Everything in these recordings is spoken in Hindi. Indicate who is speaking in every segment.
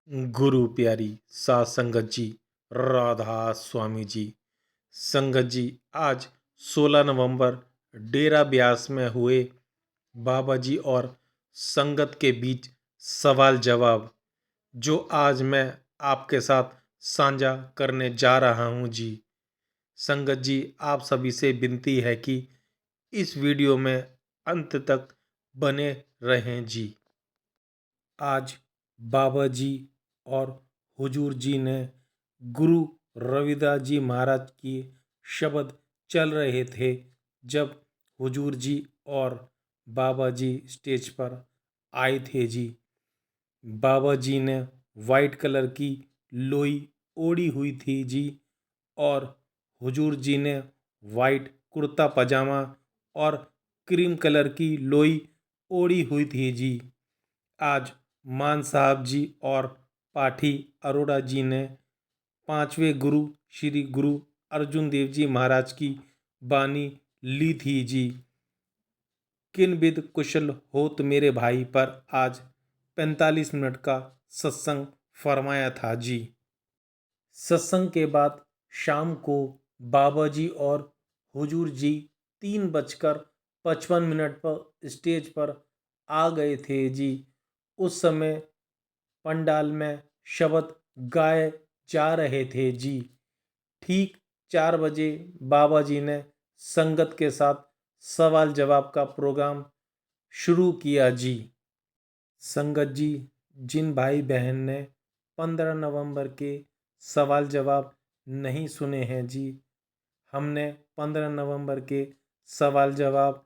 Speaker 1: गुरु प्यारी सात संगत जी, राधा स्वामी जी। संगत जी, आज 16 नवंबर डेरा ब्यास में हुए बाबा जी और संगत के बीच सवाल जवाब, जो आज मैं आपके साथ साझा करने जा रहा हूं जी। संगत जी, आप सभी से विनती है कि इस वीडियो में अंत तक बने रहें जी। आज बाबा जी और हुजूर जी ने गुरु रविदास जी महाराज की शब्द चल रहे थे, जब हुजूर जी और बाबा जी स्टेज पर आए थे जी। बाबा जी ने वाइट कलर की लोई ओढ़ी हुई थी जी, और हुजूर जी ने वाइट कुर्ता पजामा और क्रीम कलर की लोई ओढ़ी हुई थी जी। आज मान साहब जी और पाठी अरोड़ा जी ने पांचवें गुरु श्री गुरु अर्जुन देव जी महाराज की बानी ली थी जी। किन विद कुशल होत मेरे भाई पर आज 45 मिनट का सत्संग फरमाया था जी। सत्संग के बाद शाम को बाबा जी और हुजूर जी 3:55 पर स्टेज पर आ गए थे जी। उस समय पंडाल में शब्द गाए जा रहे थे जी। ठीक 4 बजे बाबा जी ने संगत के साथ सवाल जवाब का प्रोग्राम शुरू किया जी। संगत जी, जिन भाई बहन ने 15 नवंबर के सवाल जवाब नहीं सुने हैं जी, हमने 15 नवंबर के सवाल जवाब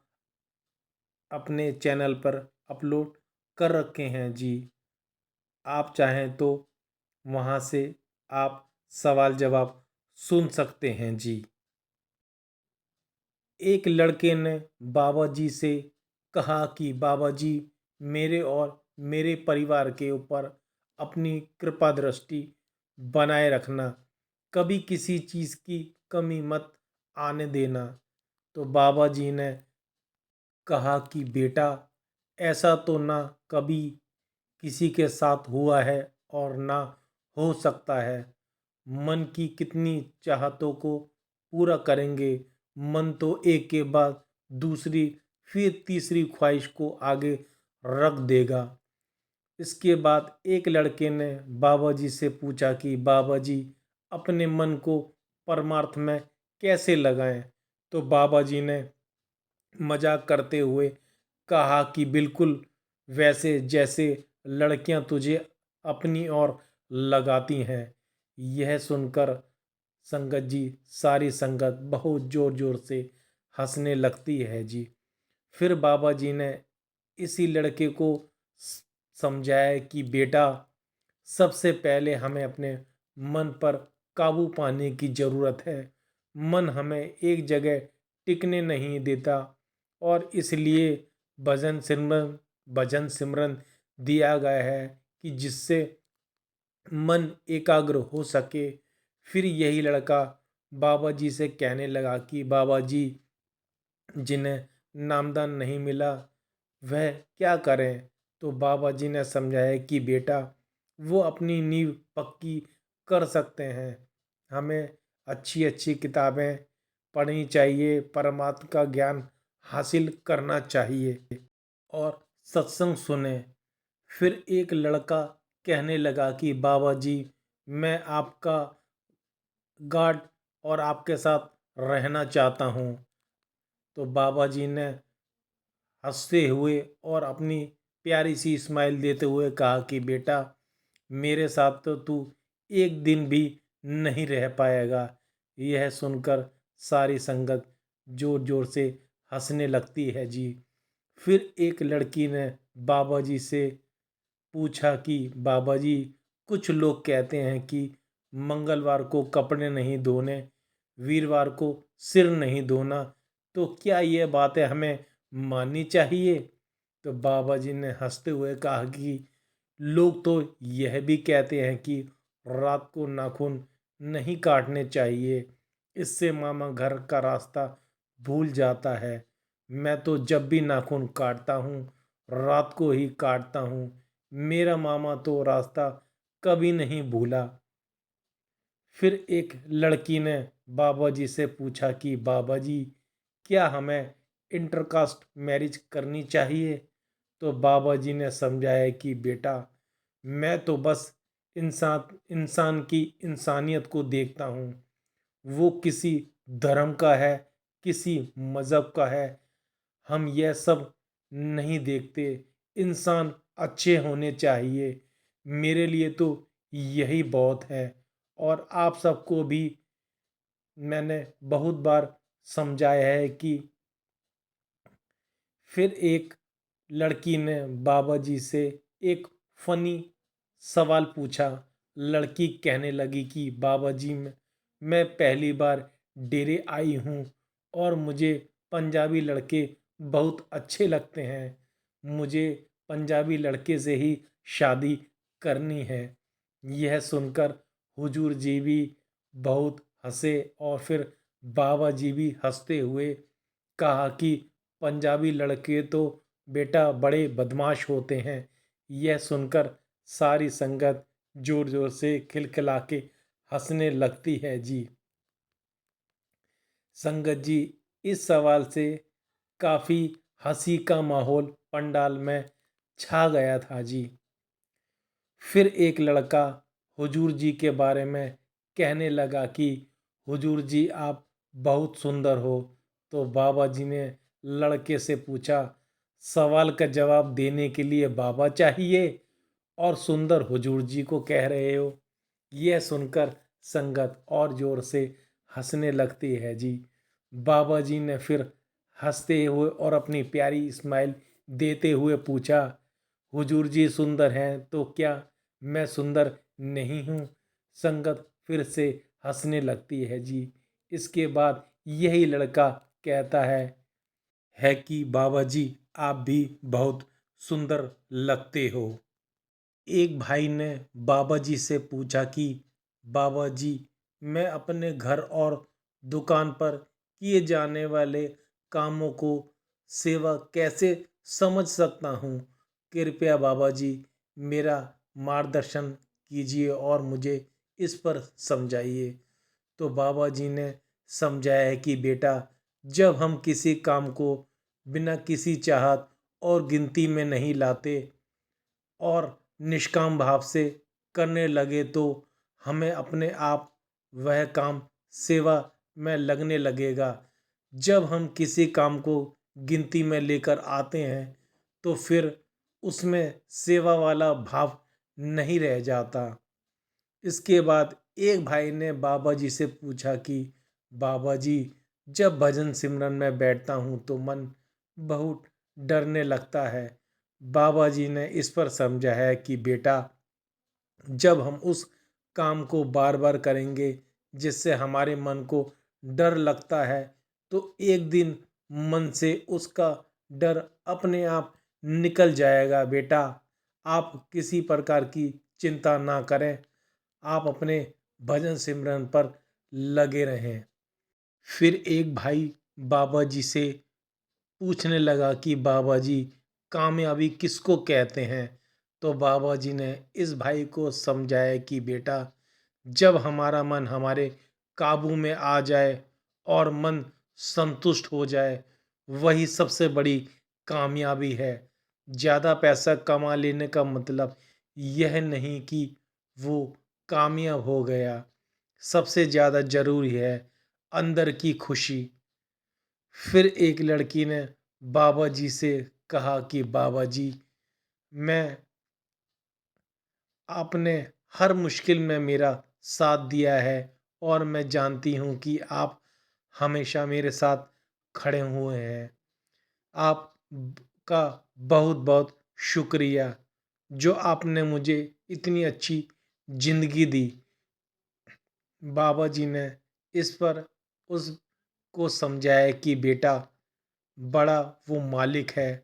Speaker 1: अपने चैनल पर अपलोड कर रखे हैं जी। आप चाहें तो वहाँ से आप सवाल जवाब सुन सकते हैं जी। एक लड़के ने बाबा जी से कहा कि बाबा जी, मेरे और मेरे परिवार के ऊपर अपनी कृपा दृष्टि बनाए रखना, कभी किसी चीज़ की कमी मत आने देना। तो बाबा जी ने कहा कि बेटा, ऐसा तो ना कभी किसी के साथ हुआ है और ना हो सकता है। मन की कितनी चाहतों को पूरा करेंगे, मन तो एक के बाद दूसरी फिर तीसरी ख्वाहिश को आगे रख देगा। इसके बाद एक लड़के ने बाबा जी से पूछा कि बाबा जी, अपने मन को परमार्थ में कैसे लगाएं। तो बाबा जी ने मजाक करते हुए कहा कि बिल्कुल वैसे जैसे लड़कियां तुझे अपनी ओर लगाती हैं। यह सुनकर संगत जी, सारी संगत बहुत जोर जोर से हंसने लगती है जी। फिर बाबा जी ने इसी लड़के को समझाया कि बेटा, सबसे पहले हमें अपने मन पर काबू पाने की ज़रूरत है। मन हमें एक जगह टिकने नहीं देता, और इसलिए भजन सिमरन दिया गया है कि जिससे मन एकाग्र हो सके। फिर यही लड़का बाबा जी से कहने लगा कि बाबा जी, जिन्हें नामदान नहीं मिला वह क्या करें। तो बाबा जी ने समझाया कि बेटा, वो अपनी नींव पक्की कर सकते हैं। हमें अच्छी अच्छी किताबें पढ़नी चाहिए, परमात्मा का ज्ञान हासिल करना चाहिए और सत्संग सुने। फिर एक लड़का कहने लगा कि बाबा जी, मैं आपका गार्ड और आपके साथ रहना चाहता हूँ। तो बाबा जी ने हंसते हुए और अपनी प्यारी सी स्माइल देते हुए कहा कि बेटा, मेरे साथ तो तू एक दिन भी नहीं रह पाएगा। यह सुनकर सारी संगत जोर जोर से हंसने लगती है जी। फिर एक लड़की ने बाबा जी से पूछा कि बाबा जी, कुछ लोग कहते हैं कि मंगलवार को कपड़े नहीं धोने, वीरवार को सिर नहीं धोना, तो क्या ये बातें हमें माननी चाहिए। तो बाबा जी ने हंसते हुए कहा कि लोग तो यह भी कहते हैं कि रात को नाखून नहीं काटने चाहिए, इससे मामा घर का रास्ता भूल जाता है। मैं तो जब भी नाखून काटता हूँ रात को ही काटता हूँ। मेरा मामा तो रास्ता कभी नहीं भूला। फिर एक लड़की ने बाबा जी से पूछा कि बाबा जी, क्या हमें इंटरकास्ट मैरिज करनी चाहिए? तो बाबा जी ने समझाया कि बेटा, मैं तो बस इंसान इंसान की इंसानियत को देखता हूँ। वो किसी धर्म का है, किसी मज़हब का है, हम यह सब नहीं देखते। इंसान अच्छे होने चाहिए। मेरे लिए तो यही बहुत है। और आप सबको भी मैंने बहुत बार समझाया है कि फिर एक लड़की ने बाबा जी से एक फनी सवाल पूछा। लड़की कहने लगी कि बाबा जी, मैं पहली बार डेरे आई हूँ और मुझे पंजाबी लड़के बहुत अच्छे लगते हैं। मुझे पंजाबी लड़के से ही शादी करनी है। यह सुनकर हुजूर जी भी बहुत हंसे और फिर बाबा जी भी हंसते हुए कहा कि पंजाबी लड़के तो बेटा बड़े बदमाश होते हैं। यह सुनकर सारी संगत जोर जोर से खिलखिला के हंसने लगती है जी। संगत जी, इस सवाल से काफ़ी हंसी का माहौल पंडाल में छा गया था जी। फिर एक लड़का हुजूर जी के बारे में कहने लगा कि हुजूर जी, आप बहुत सुंदर हो। तो बाबा जी ने लड़के से पूछा, सवाल का जवाब देने के लिए बाबा चाहिए और सुंदर हुजूर जी को कह रहे हो? यह सुनकर संगत और जोर से हंसने लगती है जी। बाबा जी ने फिर हंसते हुए और अपनी प्यारी स्माइल देते हुए पूछा, हुजूर जी सुंदर हैं तो क्या मैं सुंदर नहीं हूँ? संगत फिर से हंसने लगती है जी। इसके बाद यही लड़का कहता है कि बाबा जी, आप भी बहुत सुंदर लगते हो। एक भाई ने बाबा जी से पूछा कि बाबा जी, मैं अपने घर और दुकान पर किए जाने वाले कामों को सेवा कैसे समझ सकता हूँ? कृपया बाबा जी मेरा मार्गदर्शन कीजिए और मुझे इस पर समझाइए। तो बाबा जी ने समझाया है कि बेटा, जब हम किसी काम को बिना किसी चाहत और गिनती में नहीं लाते और निष्काम भाव से करने लगे तो हमें अपने आप वह काम सेवा में लगने लगेगा। जब हम किसी काम को गिनती में लेकर आते हैं तो फिर उसमें सेवा वाला भाव नहीं रह जाता। इसके बाद एक भाई ने बाबा जी से पूछा कि बाबा जी, जब भजन सिमरन में बैठता हूँ तो मन बहुत डरने लगता है। बाबा जी ने इस पर समझा है कि बेटा, जब हम उस काम को बार बार करेंगे जिससे हमारे मन को डर लगता है तो एक दिन मन से उसका डर अपने आप निकल जाएगा। बेटा, आप किसी प्रकार की चिंता ना करें, आप अपने भजन सिमरन पर लगे रहें। फिर एक भाई बाबा जी से पूछने लगा कि बाबा जी, कामयाबी किसको कहते हैं? तो बाबा जी ने इस भाई को समझाया कि बेटा, जब हमारा मन हमारे काबू में आ जाए और मन संतुष्ट हो जाए, वही सबसे बड़ी कामयाबी है। ज़्यादा पैसा कमा लेने का मतलब यह नहीं कि वो कामयाब हो गया। सबसे ज़्यादा ज़रूरी है अंदर की खुशी। फिर एक लड़की ने बाबा जी से कहा कि बाबा जी, मैं आपने हर मुश्किल में मेरा साथ दिया है और मैं जानती हूँ कि आप हमेशा मेरे साथ खड़े हुए हैं। आपका बहुत बहुत शुक्रिया जो आपने मुझे इतनी अच्छी ज़िंदगी दी। बाबा जी ने इस पर उसको समझाया कि बेटा, बड़ा वो मालिक है।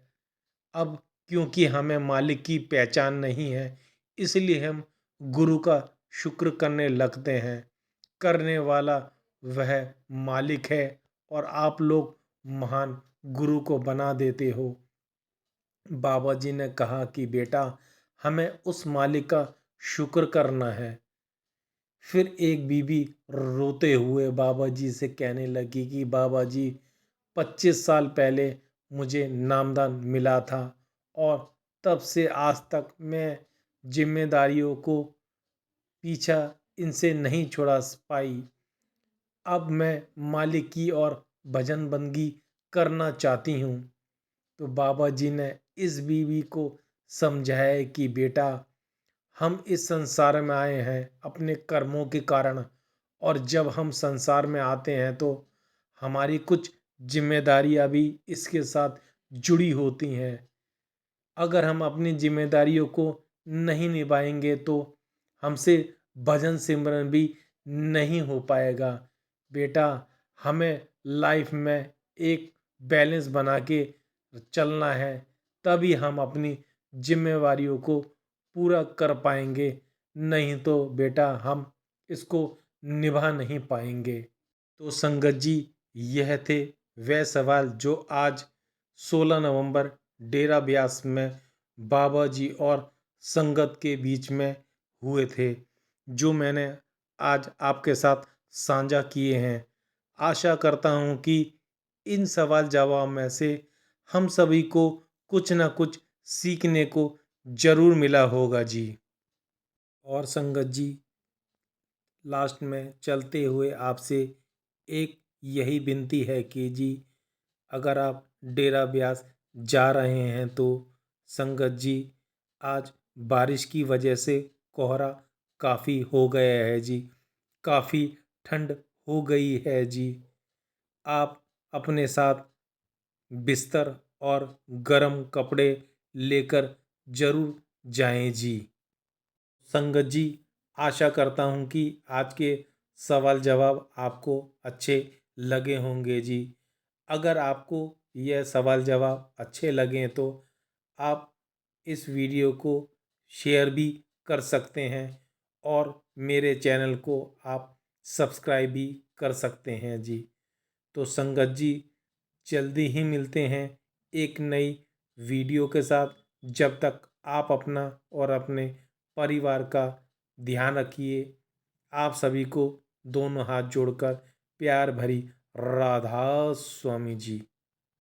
Speaker 1: अब क्योंकि हमें मालिक की पहचान नहीं है, इसलिए हम गुरु का शुक्र करने लगते हैं। करने वाला वह मालिक है और आप लोग महान गुरु को बना देते हो। बाबा जी ने कहा कि बेटा, हमें उस मालिक का शुक्र करना है। फिर एक बीबी रोते हुए बाबा जी से कहने लगी कि बाबा जी, 25 साल पहले मुझे नामदान मिला था और तब से आज तक मैं जिम्मेदारियों को पीछा इनसे नहीं छुड़ा पाई। अब मैं मालिक की और भजन बंदगी करना चाहती हूँ। तो बाबा जी ने इस बीवी को समझाया कि बेटा, हम इस संसार में आए हैं अपने कर्मों के कारण, और जब हम संसार में आते हैं तो हमारी कुछ जिम्मेदारियां भी इसके साथ जुड़ी होती हैं। अगर हम अपनी जिम्मेदारियों को नहीं निभाएंगे तो हमसे भजन सिमरन भी नहीं हो पाएगा। बेटा, हमें लाइफ में एक बैलेंस बना के चलना है, तभी हम अपनी जिम्मेवारियों को पूरा कर पाएंगे। नहीं तो बेटा, हम इसको निभा नहीं पाएंगे। तो संगत जी, यह थे वह सवाल जो आज 16 नवंबर डेरा ब्यास में बाबा जी और संगत के बीच में हुए थे, जो मैंने आज आपके साथ साझा किए हैं। आशा करता हूँ कि इन सवाल जवाब में से हम सभी को कुछ ना कुछ सीखने को जरूर मिला होगा जी। और संगत जी, लास्ट में चलते हुए आपसे एक यही विनती है कि जी, अगर आप डेरा ब्यास जा रहे हैं तो संगत जी, आज बारिश की वजह से कोहरा काफ़ी हो गया है जी, काफ़ी ठंड हो गई है जी। आप अपने साथ बिस्तर और गर्म कपड़े लेकर जरूर जाएं जी। संगत जी, आशा करता हूँ कि आज के सवाल जवाब आपको अच्छे लगे होंगे जी। अगर आपको यह सवाल जवाब अच्छे लगें तो आप इस वीडियो को शेयर भी कर सकते हैं और मेरे चैनल को आप सब्सक्राइब भी कर सकते हैं जी। तो संगत जी, जल्दी ही मिलते हैं एक नई वीडियो के साथ। जब तक आप अपना और अपने परिवार का ध्यान रखिए। आप सभी को दोनों हाथ जोड़कर प्यार भरी राधा स्वामी जी।